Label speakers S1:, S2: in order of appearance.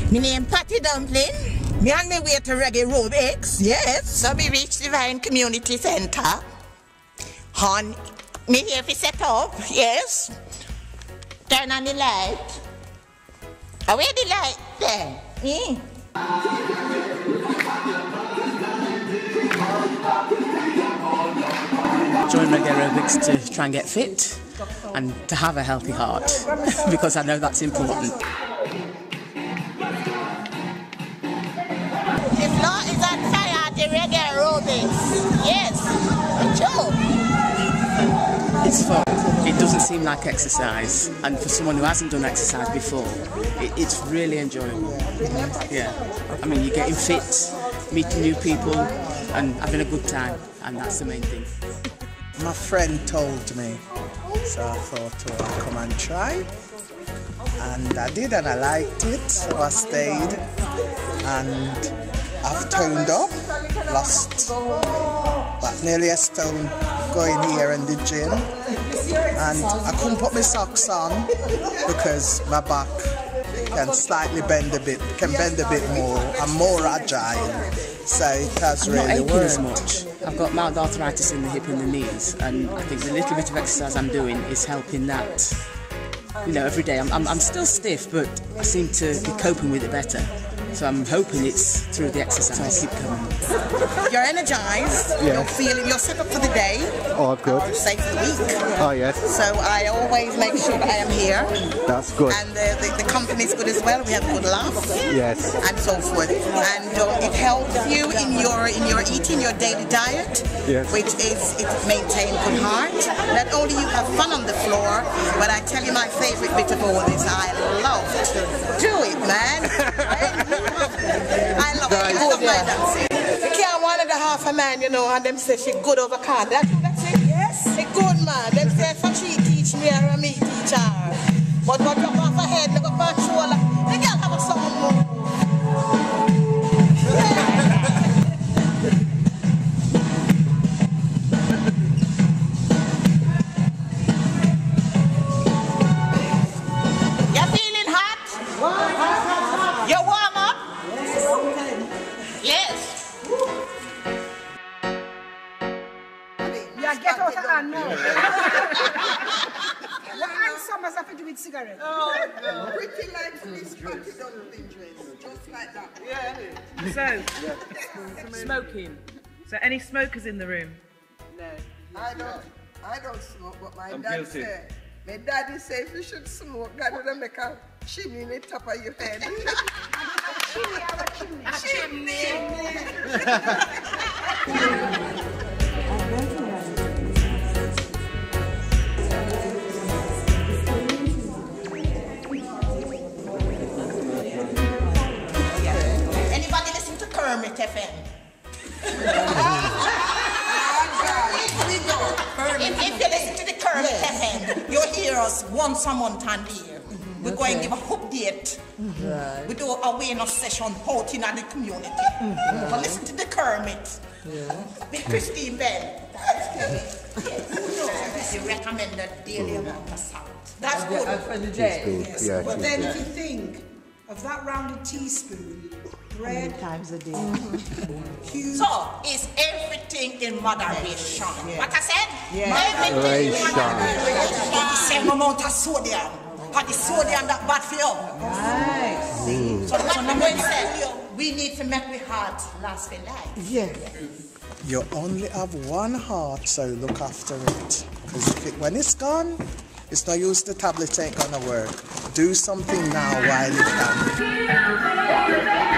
S1: My name Patty Dumplin. Me on my way to Reggaerobics, yes. So me reach Divine Community Center. Hon, me here to set up, yes. Turn on the light. Where the light then?
S2: Join Reggaerobics to try and get fit and to have a healthy heart because I know that's important.
S1: The floor is on fire at the Reggaerobics. Yes, sure.
S2: It's fun. It doesn't seem like exercise, and for someone who hasn't done exercise before, it's really enjoyable. Yeah, I mean, you're getting fit, meeting new people, and having a good time, and that's the main thing.
S3: My friend told me, so I thought, oh, I'll come and try. And I did, and I liked it, so I stayed. And I've toned up, lost about nearly a stone going here in the gym. And I couldn't put my socks on because my back can slightly bend a bit, more. I'm more agile, so it has really worked.
S2: I'm not aching as much. I've got mild arthritis in the hip and the knees, and I think the little bit of exercise I'm doing is helping that. You know, every day I'm still stiff, but I seem to be coping with it better. So I'm hoping it's through the exercise. Keep coming.
S4: You're energized. Yeah. You're set up for the day.
S5: Oh, good.
S4: Safe for the week.
S5: Oh, yes.
S4: So I always make sure that I am here.
S5: That's good.
S4: And the company's good as well. We have good laughs.
S5: Yes.
S4: And so forth. And it helps you in your eating, your daily diet.
S5: Yes.
S4: Which is it maintain good heart. Not only you have fun on the floor, but I tell you my favorite bit of all this. I love to do it, man. I love it. I love my dancing. You can't one and a half a man, you know, and them say she good over can. That's it? Yes. She good man. Them say for she teach me or me teach her. But what drop off her head, look up her shoulder. The girl have a something more.
S6: Get out of hand now. What handsome as have to do with cigarettes?
S4: Oh, no. Pretty like this Patty Dumplin dress. Just like that. Yeah.
S7: So, smoking. So, any smokers in the room?
S4: No. I don't smoke, but my dad said, my daddy said if you should smoke, God would make a chimney in the top of your head. Chimney.
S1: Kermit FM. If you listen to the Kermit FM, you'll hear us once a month and year. We're going to give an update. We do a awareness session out in the community. But listen to the Kermit. With Christine Bell. Yes. You recommended daily amount of salt. That's good.
S6: For the day.
S5: Yes. Yeah,
S6: but then if you think of that rounded teaspoon, bread
S4: times a day.
S1: So, it's everything in moderation. Yeah. What I said?
S6: Yeah.
S1: Everything in moderation. The same amount of sodium. But the sodium that bad for you.
S6: Nice.
S1: So what I'm going to say, we need to make the heart last for life.
S6: Yeah.
S3: You only have one heart, so look after it. Because when it's gone, it's no use the tablet ain't gonna work. Do something now while it can.